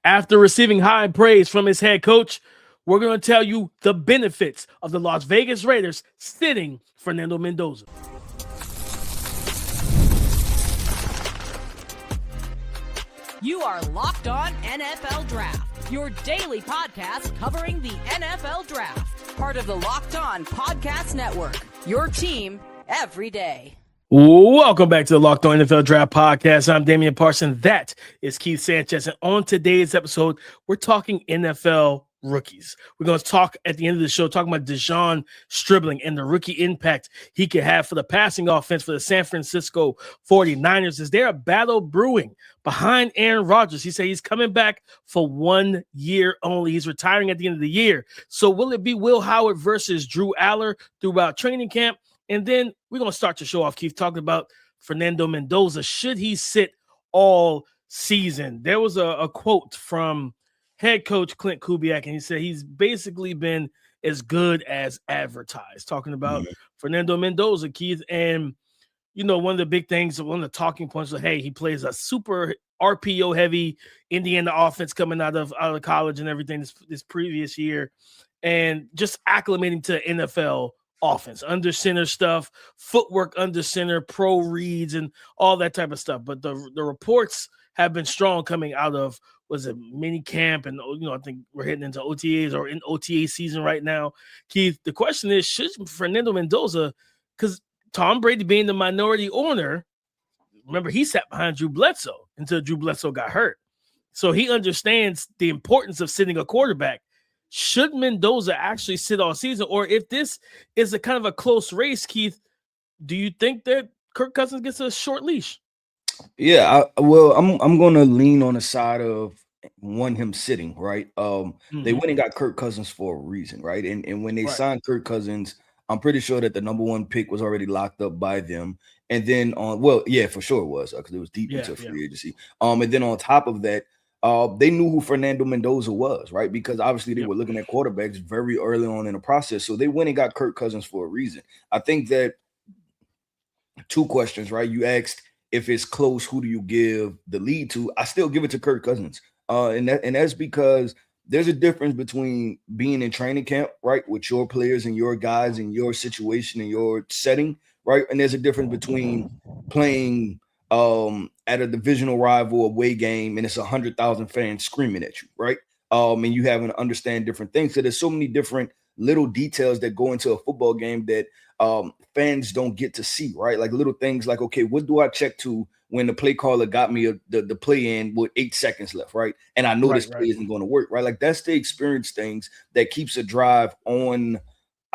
After receiving high praise from his head coach, we're going to tell you the benefits of the Las Vegas Raiders sitting Fernando Mendoza. You are Locked On NFL Draft, your daily podcast covering the NFL Draft. Part of the Locked On Podcast Network, your team every day. Welcome back to the Locked On NFL Draft Podcast. I'm Damian, Parson. That is Keith Sanchez. And on today's episode, we're talking NFL rookies. We're going to talk at the end of the show, talking about De'Zhaun Stribling and the rookie impact he could have for the passing offense for the San Francisco 49ers. Is there a battle brewing behind Aaron Rodgers? He said he's coming back for 1 year only. He's retiring at the end of the year. So will it be Will Howard versus Drew Allar throughout training camp? And then we're going to start the show off, Keith, talking about Fernando Mendoza. Should he sit all season? There was a quote from head coach Clint Kubiak, and he said he's basically been as good as advertised, talking about Fernando Mendoza, Keith. And, you know, one of the big things, one of the talking points was, hey, he plays a super RPO-heavy Indiana offense coming out of college and everything this previous year, and just acclimating to NFL offense, under center stuff, footwork under center, pro reads, and all that type of stuff. But the reports have been strong coming out of, was it mini camp? And, you know, I think we're heading into OTAs or in OTA season right now. Keith, the question is, should Fernando Mendoza, because Tom Brady being the minority owner, remember, he sat behind Drew Bledsoe until Drew Bledsoe got hurt. So he understands the importance of sitting a quarterback. Should Mendoza actually sit all season? Or if this is a kind of a close race, Keith, do you think that Kirk Cousins gets a short leash? Yeah, I'm going to lean on the side of him sitting, right? They went and got Kirk Cousins for a reason, right? And when they signed Kirk Cousins, I'm pretty sure that the number one pick was already locked up by them. And then for sure it was, because it was deep into free agency. And then on top of that, they knew who Fernando Mendoza was, right? Because obviously they were looking at quarterbacks very early on in the process. So they went and got Kirk Cousins for a reason. I think that two questions, right? You asked if it's close, who do you give the lead to? I still give it to Kirk Cousins. And that's because there's a difference between being in training camp, right, with your players and your guys and your situation and your setting, right? And there's a difference between playing at a divisional rival away game and it's 100,000 fans screaming at you, right? And you having to understand different things. So there's so many different little details that go into a football game that fans don't get to see, right? Like little things like, okay, what do I check to when the play caller got me the play in with 8 seconds left, right? And I know this play isn't going to work, right? Like that's the experience things that keeps a drive on,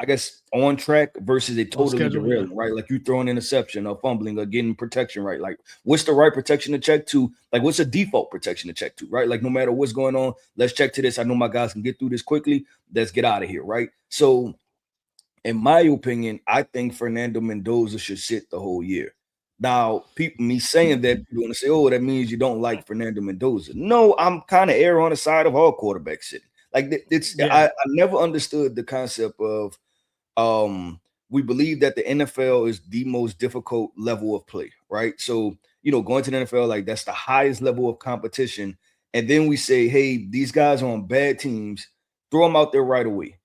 I guess, on track versus a totally derailing, right? Like you throw an interception or fumbling or getting protection, right? Like what's the right protection to check to? Like what's a default protection to check to, right? Like no matter what's going on, let's check to this. I know my guys can get through this quickly. Let's get out of here, right? So in my opinion, I think Fernando Mendoza should sit the whole year. Now, me saying that, you want to say, oh, that means you don't like Fernando Mendoza. No, I'm kind of err on the side of all quarterbacks sitting. Like I never understood the concept of we believe that the NFL is the most difficult level of play, right? So, you know, going to the NFL, like that's the highest level of competition. And then we say, hey, these guys are on bad teams, throw them out there right away.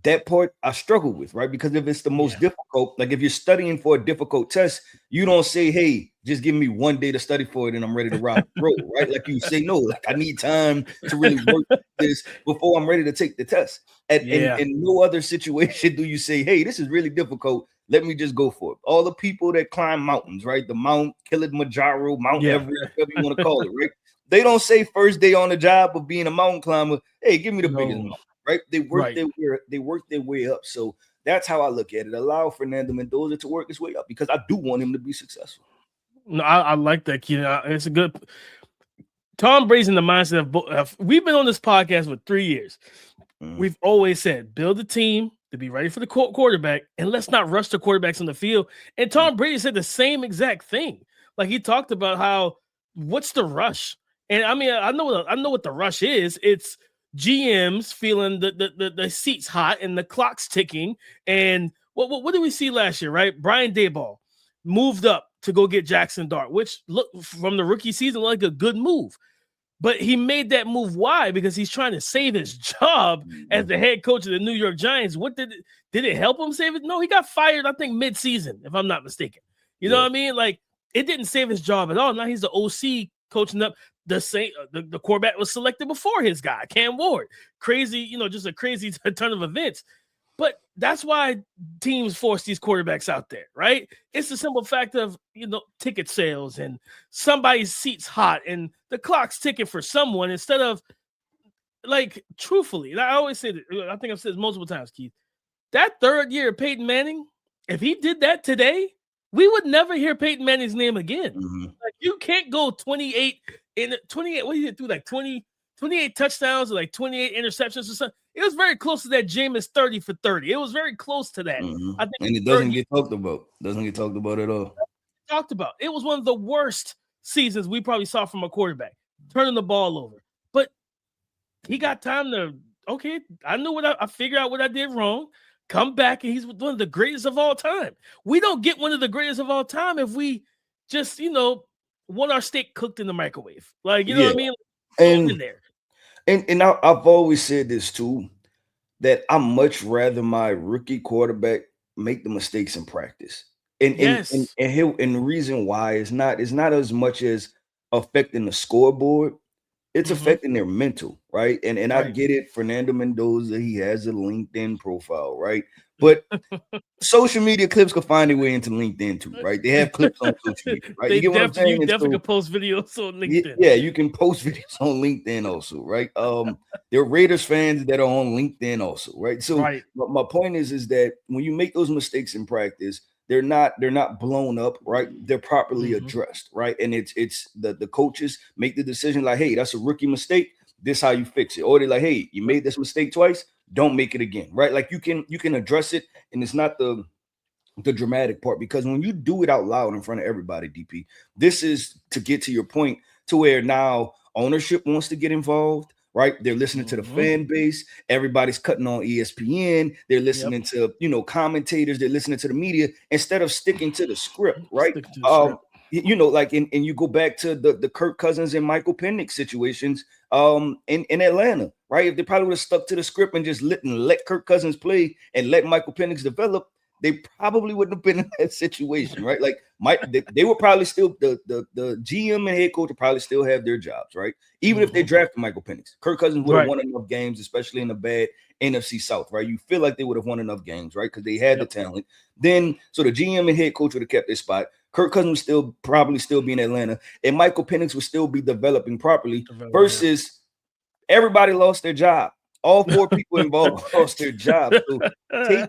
That part I struggle with, right? Because if it's the most difficult, like if you're studying for a difficult test, you don't say, hey, just give me 1 day to study for it and I'm ready to rock the road, right? Like you say, no, like I need time to really work this before I'm ready to take the test. And in no other situation do you say, hey, this is really difficult. Let me just go for it. All the people that climb mountains, right? The Mount Kilimanjaro, Mount Everest, whatever you want to call it, right? They don't say first day on the job of being a mountain climber, hey, give me the biggest mountain. Right, they work their way up. So that's how I look at it. Allow Fernando Mendoza to work his way up because I do want him to be successful. No, I like that, kid. It's a good. Tom Brady's in the mindset of we've been on this podcast for 3 years. We've always said build a team to be ready for the quarterback, and let's not rush the quarterbacks on the field. And Tom Brady said the same exact thing. Like he talked about how what's the rush? And I mean, I know what the rush is. It's GMs feeling the seats hot and the clock's ticking. And what did we see last year, right? Brian Daboll moved up to go get Jackson Dart, which looked from the rookie season like a good move. But he made that move. Why? Because he's trying to save his job as the head coach of the New York Giants. What did it help him save it? No, he got fired, I think, mid-season, if I'm not mistaken. You know what I mean? Like, it didn't save his job at all. Now he's the OC coaching up the quarterback was selected before his guy, Cam Ward. Crazy, just a crazy turn of events. But that's why teams force these quarterbacks out there, right? It's the simple fact of, ticket sales and somebody's seat's hot and the clock's ticking for someone instead of, like, truthfully. And I always say that, I think I've said this multiple times, Keith. That third year of Peyton Manning, if he did that today, we would never hear Peyton Manning's name again. Like, you can't go 28. What did he do? Like 28 touchdowns or like 28 interceptions or something. It was very close to that Jameis 30 for 30. It was very close to that. I think, and it doesn't get talked about. Doesn't get talked about at all. Talked about. It was one of the worst seasons we probably saw from a quarterback, turning the ball over. But he got time to, okay, I figured out what I did wrong. Come back, and he's one of the greatest of all time. We don't get one of the greatest of all time if we just, want our steak cooked in the microwave. Like, you know what I mean? And in there. And I've always said this too, that I much rather my rookie quarterback make the mistakes in practice. And the reason why is not as much as affecting the scoreboard, it's affecting their mental, right? And I get it, Fernando Mendoza, he has a LinkedIn profile, right? But social media clips can find their way into LinkedIn too, right? They have clips on social media, right? You definitely can post videos on LinkedIn. Yeah, you can post videos on LinkedIn also, right? There are Raiders fans that are on LinkedIn also, right? So my point is that when you make those mistakes in practice, they're not blown up, right? They're properly addressed, right? And it's the coaches make the decision like, hey, that's a rookie mistake. This how you fix it. Or they're like, hey, you made this mistake twice. Don't make it again, right? Like you can address it, and it's not the dramatic part, because when you do it out loud in front of everybody, DP, this is to get to your point to where now ownership wants to get involved, right? They're listening to the fan base. Everybody's cutting on ESPN. They're listening to commentators. They're listening to the media instead of sticking to the script, right? Like and you go back to the Kirk Cousins and Michael Penix situations in Atlanta, right? If they probably would have stuck to the script and just let Kirk Cousins play and let Michael Penix develop, they probably wouldn't have been in that situation, right? Like they would probably still the GM and head coach would probably still have their jobs, right? Even if they drafted Michael Penix, Kirk Cousins would have won enough games, especially in the bad NFC South, right? You feel like they would have won enough games, right? Because they had the talent. Then so the GM and head coach would have kept their spot. Kirk Cousins would probably still be in Atlanta, and Michael Penix would still be developing properly. Versus everybody lost their job. All four people involved lost their job. So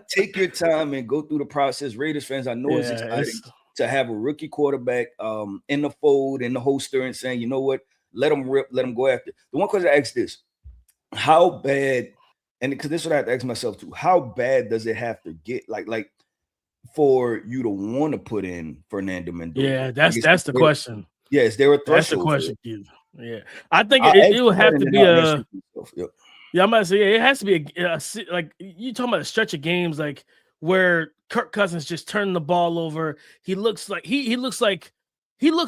take your time and go through the process. Raiders fans, I know it's exciting to have a rookie quarterback in the fold, in the holster, and saying, you know what, let them rip, let them go after. The one question I ask this: how bad? And because this is what I have to ask myself too: how bad does it have to get? Like for you to want to put in Fernando Mendoza? Yeah, that's the question. Yeah, is there a threshold? That's the question, Keith. Yeah, I think it will have to be a. Yeah, I'm about to say it has to be a like you talking about a stretch of games like where Kirk Cousins just turned the ball over. He looks like he looks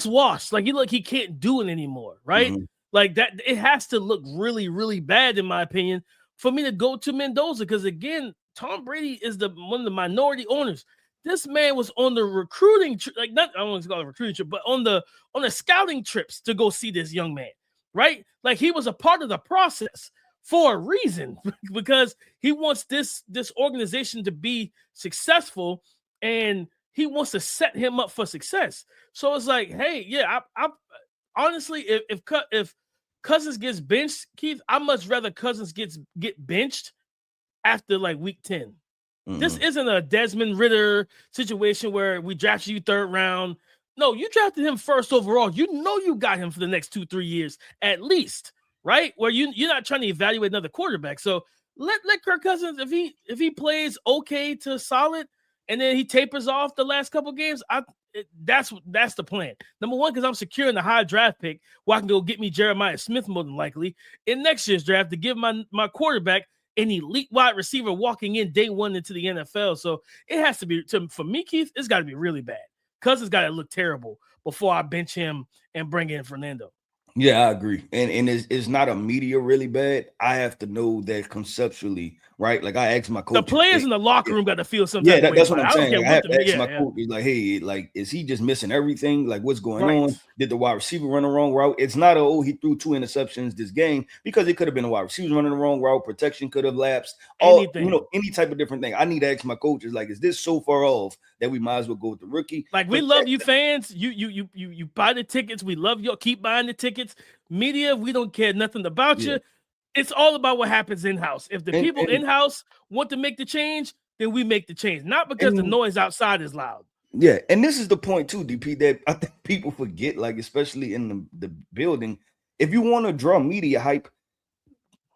washed. Like he can't do it anymore, right? Like that. It has to look really, really bad, in my opinion, for me to go to Mendoza, because again, Tom Brady is one of the minority owners. This man was on the recruiting I don't want to call it recruiting trip, but on the scouting trips to go see this young man, right? Like he was a part of the process for a reason, because he wants this organization to be successful, and he wants to set him up for success. So it's like, hey, yeah, I honestly, if Cousins gets benched, Keith, I much rather Cousins get benched after like week 10. This isn't a Desmond Ridder situation where we drafted you third round. No, you drafted him first overall. You know you got him for the next 2-3 years at least, right? Where you're not trying to evaluate another quarterback. So let Kirk Cousins, if he plays okay to solid and then he tapers off the last couple games, that's the plan. Number one, because I'm securing the high draft pick where I can go get me Jeremiah Smith more than likely in next year's draft to give my quarterback an elite wide receiver walking in day one into the NFL. So it has to be, for me, Keith, it's got to be really bad. Cousins got to look terrible before I bench him and bring in Fernando. Yeah, I agree. And it's not a media really bad. I have to know that conceptually, right? Like I asked my The coaches, players hey, in the locker room got to feel some yeah, type of way that's what about it. I'm I don't saying. care Like I what have the to ask my yeah. coaches, like, hey, like, is he just missing everything? Like, what's going Right. on? Did the wide receiver run the wrong route? It's not he threw 2 interceptions this game, because it could have been a wide receiver running the wrong route, protection could have lapsed, Anything. any type of different thing. I need to ask my coaches, like, is this so far off that we might as well go with the rookie? Like, we love you fans. You buy the tickets. We love you. Keep buying the tickets. Media, we don't care nothing about you. It's all about what happens in-house. If the people in-house want to make the change, then we make the change. Not because the noise outside is loud. Yeah, and this is the point too, DP, that I think people forget, like especially in the building. If you want to draw media hype,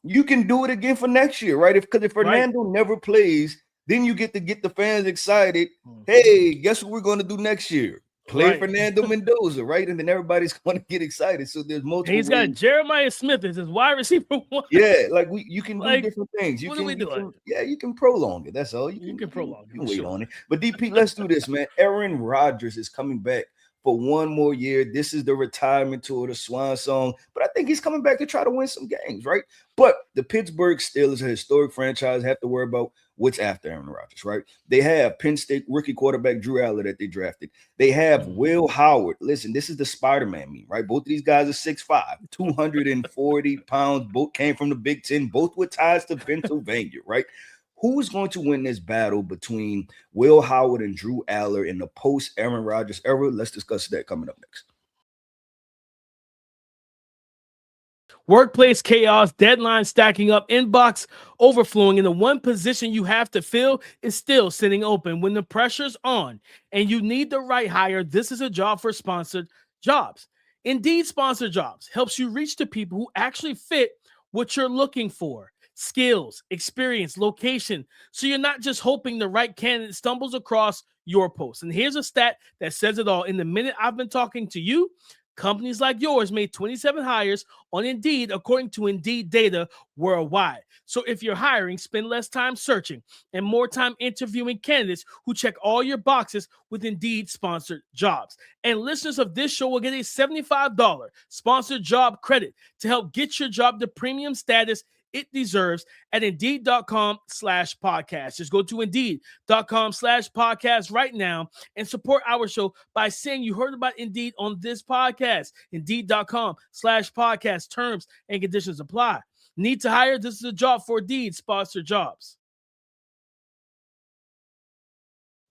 you can do it again for next year, right? Because if Fernando never plays, then you get to get the fans excited. Hey, guess what we're going to do next year? Play Fernando Mendoza, right? And then everybody's going to get excited. So there's multiple. He's got Jeremiah Smith as his wide receiver one. Yeah, like you can do different things. What are we doing? You can prolong it. That's all. You can prolong it. You can wait on it. But DP, let's do this, man. Aaron Rodgers is coming back for one more year. This is the retirement tour, the swan song. But I think he's coming back to try to win some games, right? But the Pittsburgh Steelers, a historic franchise, have to worry about what's after Aaron Rodgers, right? They have Penn State rookie quarterback Drew Allar that they drafted. They have Will Howard. Listen, this is the Spider-Man meme, right? Both of these guys are 6'5", 240 pounds. Both came from the Big Ten, both with ties to Pennsylvania, right? Who's going to win this battle between Will Howard and Drew Allar in the post-Aaron Rodgers era? Let's discuss that coming up next. Workplace chaos, deadline stacking up, inbox overflowing, and the one position you have to fill is still sitting open. When the pressure's on and you need the right hire, this is a job for sponsored jobs. Indeed, Sponsored Jobs helps you reach the people who actually fit what you're looking for. Skills, experience, location. So you're not just hoping the right candidate stumbles across your post. And here's a stat that says it all. In the minute I've been talking to you, companies like yours made 27 hires on Indeed, according to Indeed data worldwide. So if you're hiring, spend less time searching and more time interviewing candidates who check all your boxes with Indeed Sponsored Jobs. And listeners of this show will get a $75 sponsored job credit to help get your job the premium status it deserves at Indeed.com/podcast. Just go to Indeed.com/podcast right now and support our show by saying you heard about Indeed on this podcast. Indeed.com/podcast. Terms and conditions apply. Need to hire? This is a job for Indeed Sponsored Jobs.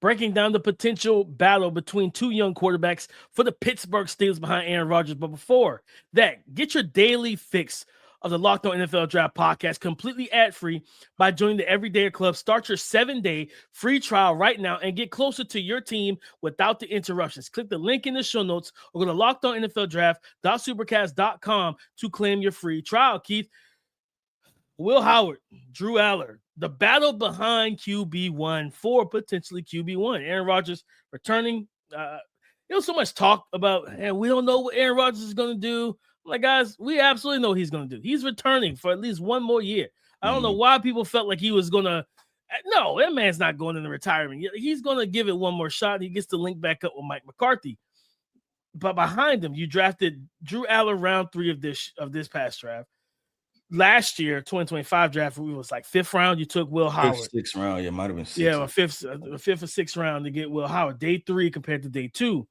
Breaking down the potential battle between two young quarterbacks for the Pittsburgh Steelers behind Aaron Rodgers. But before that, get your daily fix of the Locked On NFL Draft podcast completely ad-free by joining the Everyday Club. Start your 7-day free trial right now and get closer to your team without the interruptions. Click the link in the show notes or go to LockedOnNFLDraft.supercast.com to claim your free trial. Keith, Will Howard, Drew Allar, the battle behind QB1 for potentially QB1. Aaron Rodgers returning. There was so much talk about, and we don't know what Aaron Rodgers is going to do. Like, guys, we absolutely know what he's going to do. He's returning for at least one more year. I don't know why people felt like he was going to. No, that man's not going into retirement. He's going to give it one more shot. He gets to link back up with Mike McCarthy. But behind him, you drafted Drew Allar round 3 of this past draft. Last year, 2025 draft, we was like 5th round. You took Will Howard. 6th round, yeah, might have been 6th. Yeah, a 5th or 6th round to get Will Howard. Day 3 compared to day 2.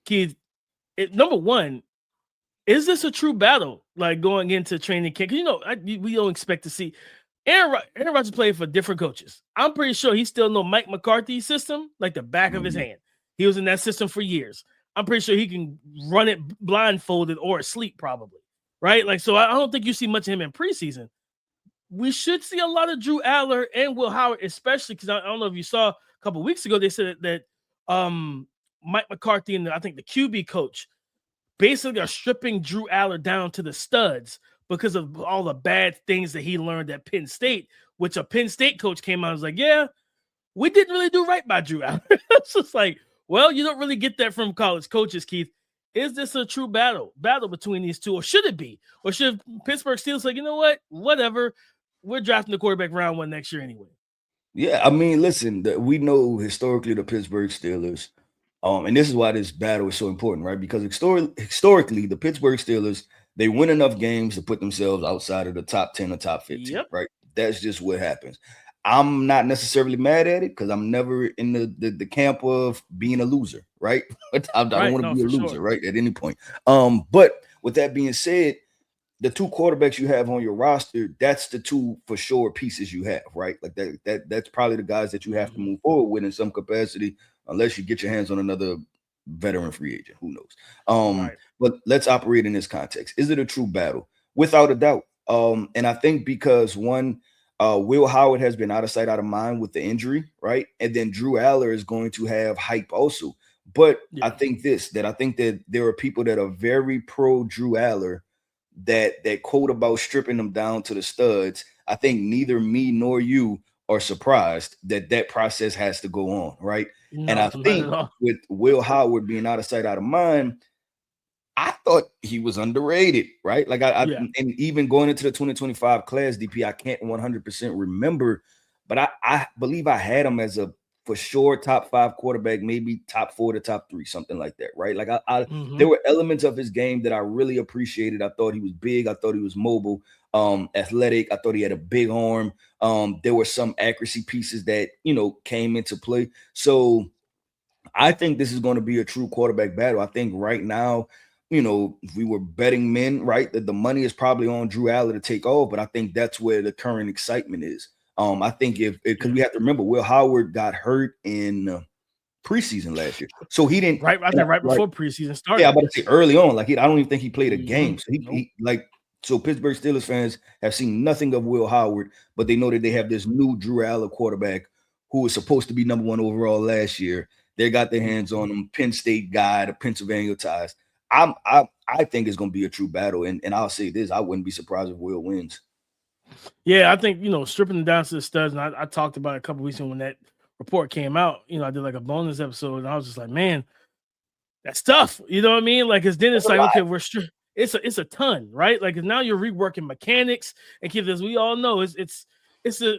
Keith, number one, is this a true battle, like going into training camp? We don't expect to see Aaron Rodgers play for different coaches. I'm pretty sure he still know Mike McCarthy's system like the back of his hand. He was in that system for years. I'm pretty sure he can run it blindfolded or asleep probably, right? Like, so I don't think you see much of him in preseason. We should see a lot of Drew Allar and Will Howard, especially because I don't know if you saw a couple of weeks ago, they said that Mike McCarthy and I think the QB coach basically are stripping Drew Allar down to the studs because of all the bad things that he learned at Penn State, which a Penn State coach came out and was like, yeah, we didn't really do right by Drew Allar. It's just like, well, you don't really get that from college coaches, Keith. Is this a true battle between these two, or should it be? Or should Pittsburgh Steelers say, you know what, whatever, we're drafting the quarterback round 1 next year anyway? Yeah, I mean, listen, we know historically the Pittsburgh Steelers And this is why this battle is so important, right? Because historically, the Pittsburgh Steelers, they win enough games to put themselves outside of the top 10 or top 15, right? That's just what happens. I'm not necessarily mad at it because I'm never in the camp of being a loser, right? I don't want to be a loser, right? At any point. But with that being said, the two quarterbacks you have on your roster, that's the two for sure pieces you have, right? Like that's probably the guys that you have to move forward with in some capacity, unless you get your hands on another veteran free agent. Who knows? But let's operate in this context. Is it a true battle? Without a doubt. And I think because one, Will Howard has been out of sight, out of mind with the injury, right? And then Drew Allar is going to have hype also. But I think that there are people that are very pro Drew Allar that quote about stripping them down to the studs. I think neither me nor you are surprised that process has to go on, right? No, and I think with Will Howard being out of sight, out of mind, I thought he was underrated, right? Like and even going into the 2025 class, DP, I can't 100% remember, but I believe I had him as a for sure top 5 quarterback, maybe top 4 to top 3, something like that, right? Like there were elements of his game that I really appreciated. I thought he was big. I thought he was mobile, athletic. I thought he had a big arm. There were some accuracy pieces that, came into play. So I think this is going to be a true quarterback battle. I think right now, if we were betting men, right, that the money is probably on Drew Allar to take off, but I think that's where the current excitement is. I think because we have to remember Will Howard got hurt in preseason last year, so he didn't right before preseason started. Yeah, I'm about to say early on, like I don't even think he played a game. So so Pittsburgh Steelers fans have seen nothing of Will Howard, but they know that they have this new Drew Allar quarterback who was supposed to be number 1 overall last year. They got their hands on him, Penn State guy, the Pennsylvania ties. I think it's going to be a true battle, and I'll say this: I wouldn't be surprised if Will wins. Yeah, I think stripping them down to the studs, and I talked about it a couple weeks ago when that report came out. I did like a bonus episode, and I was just like, man, that's tough. You know what I mean? Like, because then it's like, okay, it's a ton, right? Like, now you're reworking mechanics, and as we all know, it's a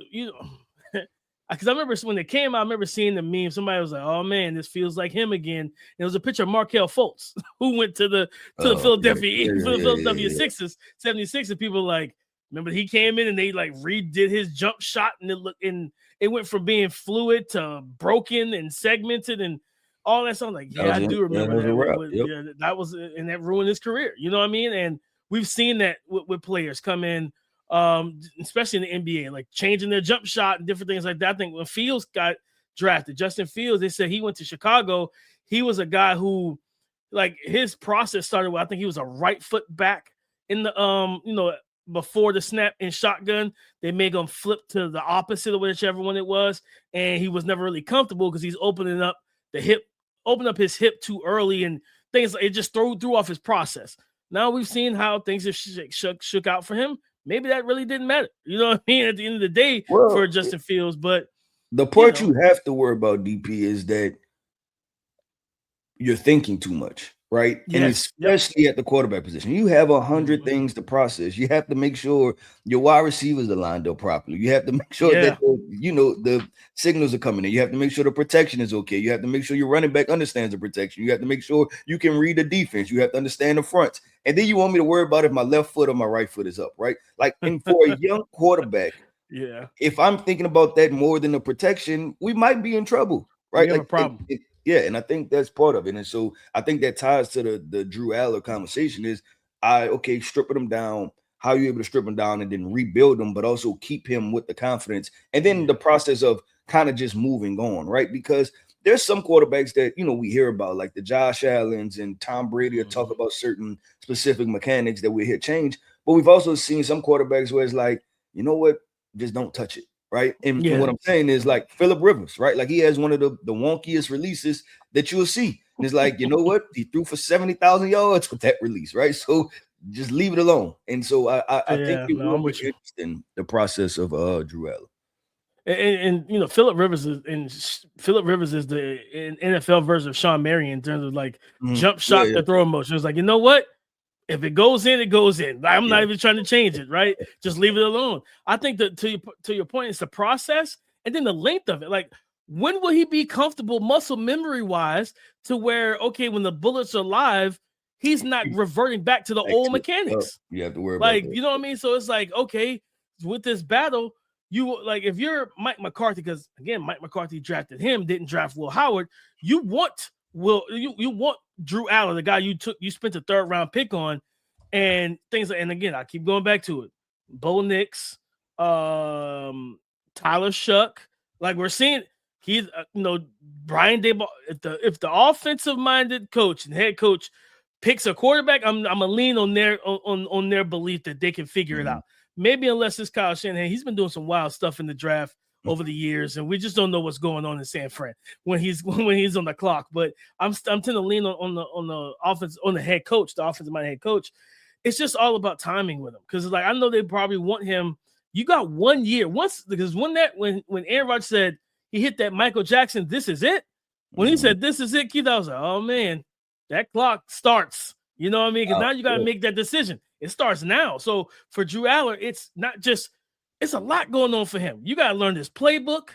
because I remember when it came out, I remember seeing the meme. Somebody was like, "Oh man, this feels like him again." And it was a picture of Markelle Fultz who went to the Philadelphia 76ers, and people like. Remember, he came in and they like redid his jump shot, and it went from being fluid to broken and segmented and all that stuff. Like, I do remember that. That was and that ruined his career. You know what I mean? And we've seen that with players come in, especially in the NBA, like changing their jump shot and different things like that. I think when Fields got drafted, Justin Fields, they said he went to Chicago. He was a guy who, like, his process started with, I think he was a right foot back in the before the snap in shotgun. They made him flip to the opposite of whichever one it was, and he was never really comfortable because he's opening up his hip too early, and things like it just threw off his process. Now we've seen how things have shook out for him. Maybe that really didn't matter. You know what I mean? At the end of the day, for Justin Fields, but the part you have to worry about, DP, is that you're thinking too much. Right. Yes. And especially at the quarterback position, you have 100 things to process. You have to make sure your wide receivers are lined up properly. You have to make sure that, the signals are coming in. You have to make sure the protection is okay. You have to make sure your running back understands the protection. You have to make sure you can read the defense. You have to understand the fronts. And then you want me to worry about if my left foot or my right foot is up. Right. Like, and for a young quarterback, if I'm thinking about that more than the protection, we might be in trouble. Right. You have a problem. And I think that's part of it. And so I think that ties to the Drew Allar conversation is, stripping them down. How are you able to strip them down and then rebuild them, but also keep him with the confidence? And then the process of kind of just moving on, right? Because there's some quarterbacks that, we hear about, like the Josh Allens and Tom Brady, or talk about certain specific mechanics that we hear change. But we've also seen some quarterbacks where it's like, you know what, just don't touch it. Right. And what I'm saying is, like, Phillip Rivers, right? Like, he has one of the wonkiest releases that you'll see. And it's like, you know what? He threw for 70,000 yards with that release. Right. So just leave it alone. And so I think it will be interesting, the process of Drew Allar. And Phillip Rivers is the NFL version of Sean Marion in terms of like jump shot to throw motion. It's like, you know what? If it goes in, it goes in. I'm not even trying to change it, right? Just leave it alone. I think that to your point, it's the process and then the length of it. Like, when will he be comfortable muscle memory wise to where, okay, when the bullets are live, he's not reverting back to the old mechanics. You have to worry like, about that. You know what I mean? So it's like, okay, with this battle, you like, if you're Mike McCarthy, because again, Mike McCarthy drafted him, didn't draft Will Howard. You want you want Drew Allar, the guy you spent the 3rd round pick on, and things. And again, I keep going back to it. Bo Nix, Tyler Shuck, like we're seeing. He's, Brian Daboll. If the offensive minded coach and head coach picks a quarterback, I'm gonna lean on their belief that they can figure it out. Maybe unless it's Kyle Shanahan, he's been doing some wild stuff in the draft over the years, and we just don't know what's going on in San Fran when he's on the clock. But I'm tending to lean on the offense, on the head coach, the offensive minded head coach. It's just all about timing with him, because like I know they probably want him. You got 1 year because when Aaron Rodgers said he hit that Michael Jackson, this is it. When he said this is it, Keith, I was like, oh man, that clock starts. You know what I mean? Because now you got to make that decision. It starts now. So for Drew Allar, it's not just, it's a lot going on for him. You got to learn this playbook.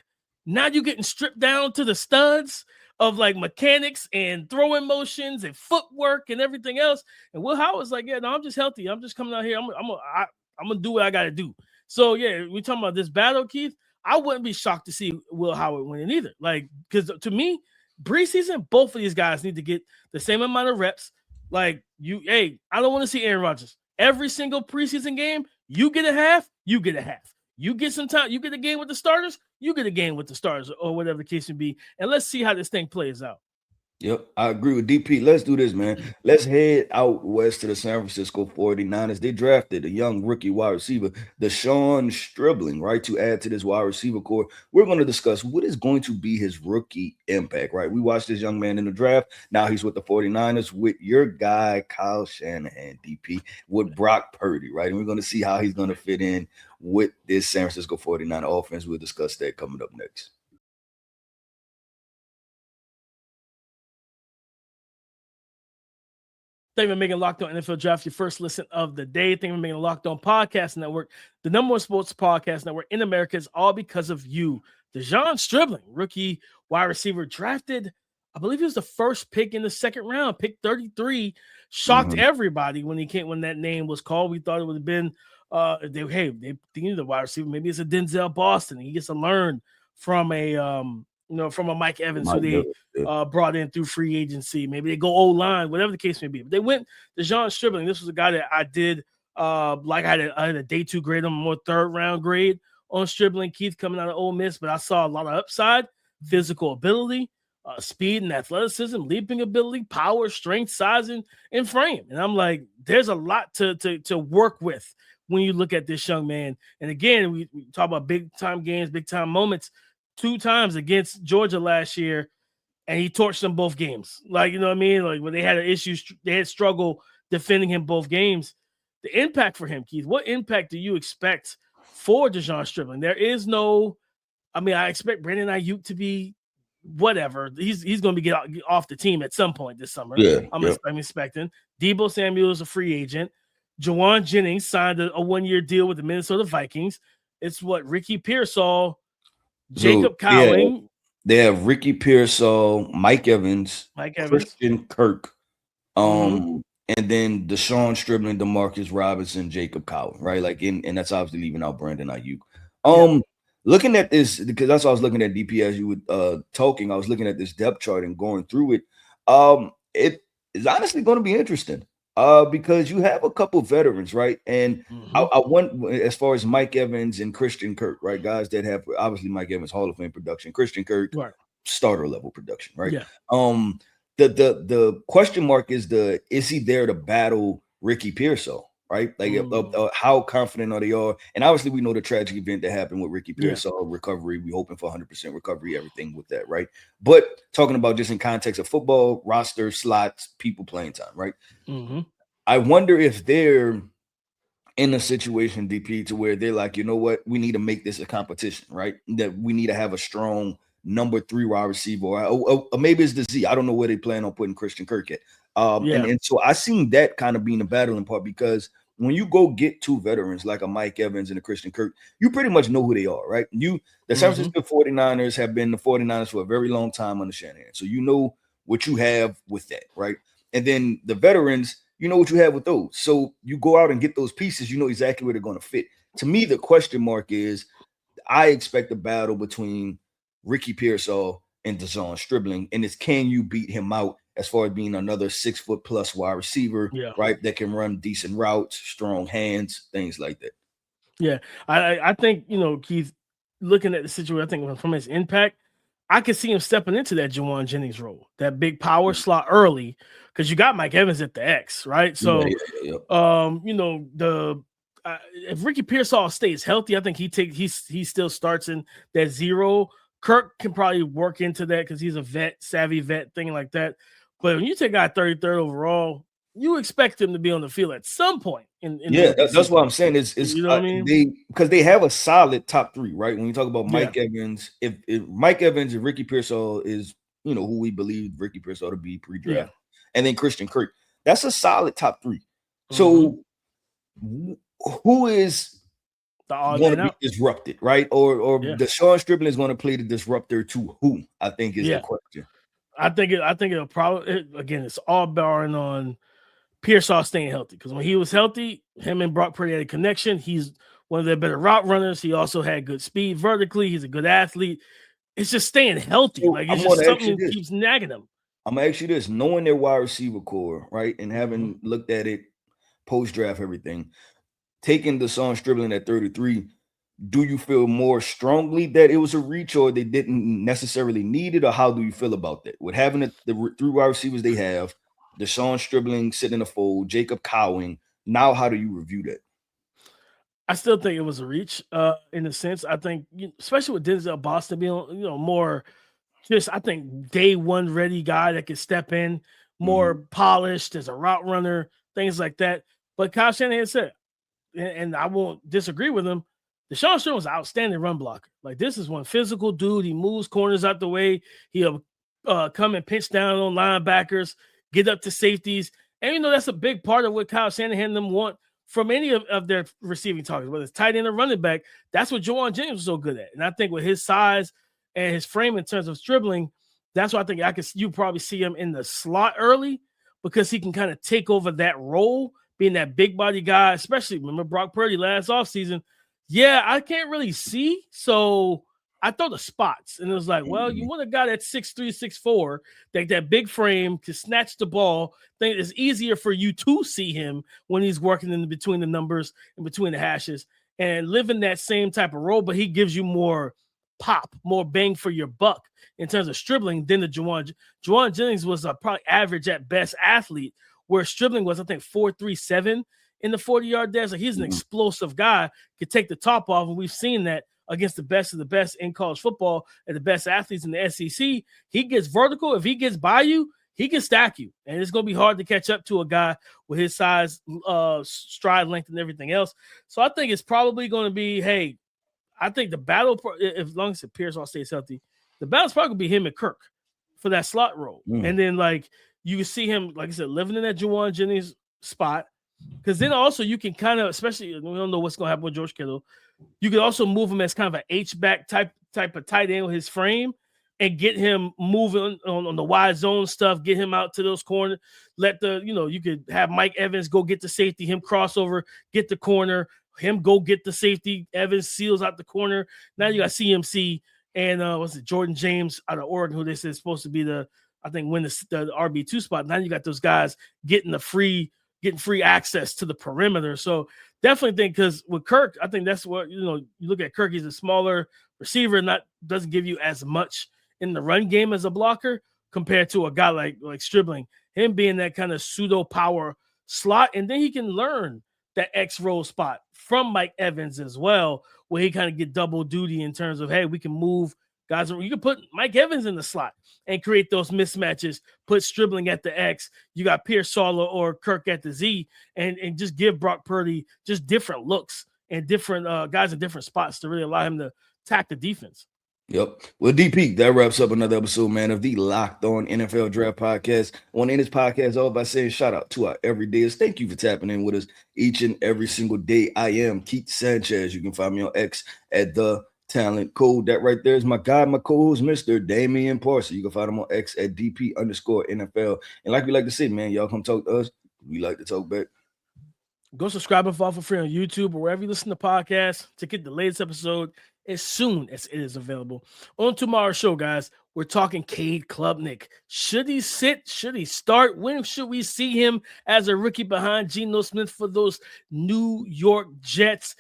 Now you're getting stripped down to the studs of like mechanics and throwing motions and footwork and everything else. And Will Howard's like, yeah, no, I'm just healthy. I'm just coming out here. I'm gonna do what I got to do. So yeah, we talking about this battle, Keith. I wouldn't be shocked to see Will Howard winning either. Like, because to me, preseason, both of these guys need to get the same amount of reps. Like, I don't want to see Aaron Rodgers. Every single preseason game, you get a half, you get a half. You get some time, you get a game with the starters, you get a game with the starters, or whatever the case may be. And let's see how this thing plays out. Yep, I agree with DP. Let's do this, man. Let's head out west to the San Francisco 49ers. They drafted a young rookie wide receiver, De'Zhaun Stribling, right, to add to this wide receiver core. We're going to discuss what is going to be his rookie impact, right? We watched this young man in the draft. Now he's with the 49ers with your guy, Kyle Shanahan, DP, with Brock Purdy, right? And we're going to see how he's going to fit in with this San Francisco 49er offense. We'll discuss that coming up next. Thank you for making Locked On NFL Draft your first listen of the day. Thank you for making Locked On Podcast Network, the number one sports podcast network in America. It's all because of you. De'Zhaun Stribling, rookie wide receiver, drafted, I believe he was the first pick in the 2nd round, pick 33. Shocked everybody when that name was called. We thought it would have been they thinking the wide receiver. Maybe it's a Denzel Boston. He gets to learn from from a Mike Evans who they brought in through free agency. Maybe they go O-line, whatever the case may be. But they went De'Zhaun Stribling. This was a guy that I did I had a day 2 grade on, more 3rd round grade on Stribling. Keith coming out of Ole Miss, but I saw a lot of upside, physical ability, speed and athleticism, leaping ability, power, strength, size, and frame. And I'm like, there's a lot to work with when you look at this young man. And again, we talk about big time games, big time moments. 2 times against Georgia last year, and he torched them both games. Like, you know what I mean? Like when they had they had struggle defending him both games. The impact for him, Keith, what impact do you expect for De'Zhaun Stribling? There is no, I expect Brandon Ayuk to be whatever. He's going to get off the team at some point this summer. Yeah, I'm expecting. Deebo Samuel is a free agent. Jawan Jennings signed a 1-year deal with the Minnesota Vikings. It's Ricky Pearsall, Jacob Cowling. Yeah, they have Ricky Pearsall, Mike Evans, Christian Kirk, and then De'Zhaun Stribling, DeMarcus Robinson, Jacob Cowling, right? Like, and that's obviously leaving out Brandon Ayuk. Looking at this, because that's what I was looking at, DP, as you were talking, I was looking at this depth chart and going through it. It is honestly going to be interesting. Because you have a couple veterans, right? And I want, as far as Mike Evans and Christian Kirk, right? Guys that have, obviously Mike Evans, Hall of Fame production, Christian Kirk, starter level production, right? Yeah. The question mark is he there to battle Ricky Pearsall, right? Like how confident are they are? And obviously we know the tragic event that happened with Ricky Pearsall, recovery. We hoping for 100% recovery, everything with that, right? But talking about just in context of football, roster, slots, people playing time, right? I wonder if they're in a situation, DP, to where they're like, you know what, we need to make this a competition, right? That we need to have a strong number 3 wide receiver, or maybe it's the Z. I don't know where they plan on putting Christian Kirk at. And so I seen that kind of being a battling part, because when you go get two veterans like a Mike Evans and a Christian Kirk, you pretty much know who they are, right? The San Francisco 49ers have been the 49ers for a very long time under Shanahan. So you know what you have with that, right? And then the veterans, you know what you have with those. So you go out and get those pieces, you know exactly where they're going to fit. To me, the question mark is, I expect a battle between Ricky Pearsall and De'Zhaun Stribling, and it's can you beat him out as far as being another 6 foot plus wide receiver, right? That can run decent routes, strong hands, things like that. Yeah, I think, you know, Keith, looking at the situation, I think from his impact, I could see him stepping into that Juwan Jennings role, that big power slot early, because you got Mike Evans at the X, right? So, you know, if Ricky Pearsall stays healthy, I think he still starts in that 0. Kirk can probably work into that because he's a savvy vet, thing like that. But when you take out 33rd overall, you expect him to be on the field at some point. That's what I'm saying. Is you know what I mean? Because they have a solid top 3, right? When you talk about Mike Evans, if Mike Evans and Ricky Pearsall is, you know, who we believe Ricky Pearsall to be pre-draft, and then Christian Kirk, that's a solid top 3. So who is going to be disrupted, right? Or De'Zhaun Stribling is going to play the disruptor to who? I think is the question. I think it'll probably, again, it's all barring on Pearsall staying healthy, because when he was healthy, him and Brock Purdy had a connection. He's one of their better route runners. He also had good speed vertically. He's a good athlete. It's just staying healthy. So like, it's just something that keeps nagging him. I'm going to ask you this, knowing their wide receiver core, right, and having looked at it post-draft, everything, taking De'Zhaun Stribling at 33, do you feel more strongly that it was a reach or they didn't necessarily need it, or how do you feel about that? With having the 3 wide receivers they have, De'Zhaun Stribling sitting in the fold, Jacob Cowing, now how do you review that? I still think it was a reach in a sense. I think, especially with Denzel Boston being, you know, more just, I think, day one ready guy that can step in, more polished as a route runner, things like that. But Kyle Shanahan said, and I won't disagree with him, De'Zhaun Stribling was an outstanding run blocker. Like, this is one physical dude. He moves corners out the way. He'll come and pinch down on linebackers, get up to safeties. And, you know, that's a big part of what Kyle Shanahan and them want from any of their receiving targets, whether it's tight end or running back. That's what Juwan Jennings was so good at. And I think with his size and his frame in terms of Stribling, that's why I think you probably see him in the slot early, because he can kind of take over that role, being that big body guy, especially remember Brock Purdy last offseason. Yeah, I can't really see. So I throw the spots. And it was like, well, you want a guy that's 6'3", 6'4", that big frame to snatch the ball. I think it's easier for you to see him when he's working in between the numbers and between the hashes and live in that same type of role, but he gives you more pop, more bang for your buck in terms of Stribling than the Juwan. Juwan Jennings was a probably average at best athlete, where Stribling was, I think, 4.37 in the 40-yard dash. Like, he's an explosive guy, could take the top off, and we've seen that against the best of the best in college football and the best athletes in the SEC. He gets vertical. If he gets by you, he can stack you, and it's going to be hard to catch up to a guy with his size, stride length, and everything else. So I think it's probably going to be, hey, I think the battle, as long as Pearsall stays healthy, the battle's probably going to be him and Kirk for that slot role. And then, like, you can see him, like I said, living in that Juwan Jennings spot, because then also you can kind of, especially, we don't know what's going to happen with George Kittle, you can also move him as kind of an H-back type of tight end with his frame and get him moving on the wide zone stuff, get him out to those corners, you could have Mike Evans go get the safety, him crossover, get the corner, him go get the safety, Evans seals out the corner. Now you got CMC and Jordan James out of Oregon, who they said is supposed to be win the RB2 spot. Now you got those guys getting free access to the perimeter. So definitely think, because with Kirk, I think that's what, you look at Kirk, he's a smaller receiver, doesn't give you as much in the run game as a blocker compared to a guy like Stribling, him being that kind of pseudo power slot. And then he can learn that X role spot from Mike Evans as well, where he kind of get double duty in terms of, hey, we can move guys. You can put Mike Evans in the slot and create those mismatches, put Stribling at the X. You got Pearsall or Kirk at the Z, and just give Brock Purdy just different looks and different guys in different spots to really allow him to attack the defense. Yep. Well, DP, that wraps up another episode, man, of the Locked On NFL Draft Podcast. I want to end this podcast off by saying shout out to our everydayers. Thank you for tapping in with us each and every single day. I am Keith Sanchez. You can find me on X at The Talent Code. That right there is my guy, my co-host, Mr. Damian Parson. You can find him on X at DP_NFL. And like we like to say, man, y'all come talk to us. We like to talk back. Go subscribe and follow for free on YouTube or wherever you listen to podcasts to get the latest episode as soon as it is available. On tomorrow's show, guys, we're talking Cade Klubnik. Should he sit? Should he start? When should we see him as a rookie behind Geno Smith for those New York Jets?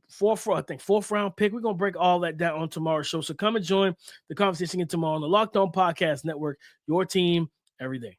Fourth round pick. We're going to break all that down on tomorrow's show. So come and join the conversation again tomorrow on the Locked On Podcast Network, your team every day.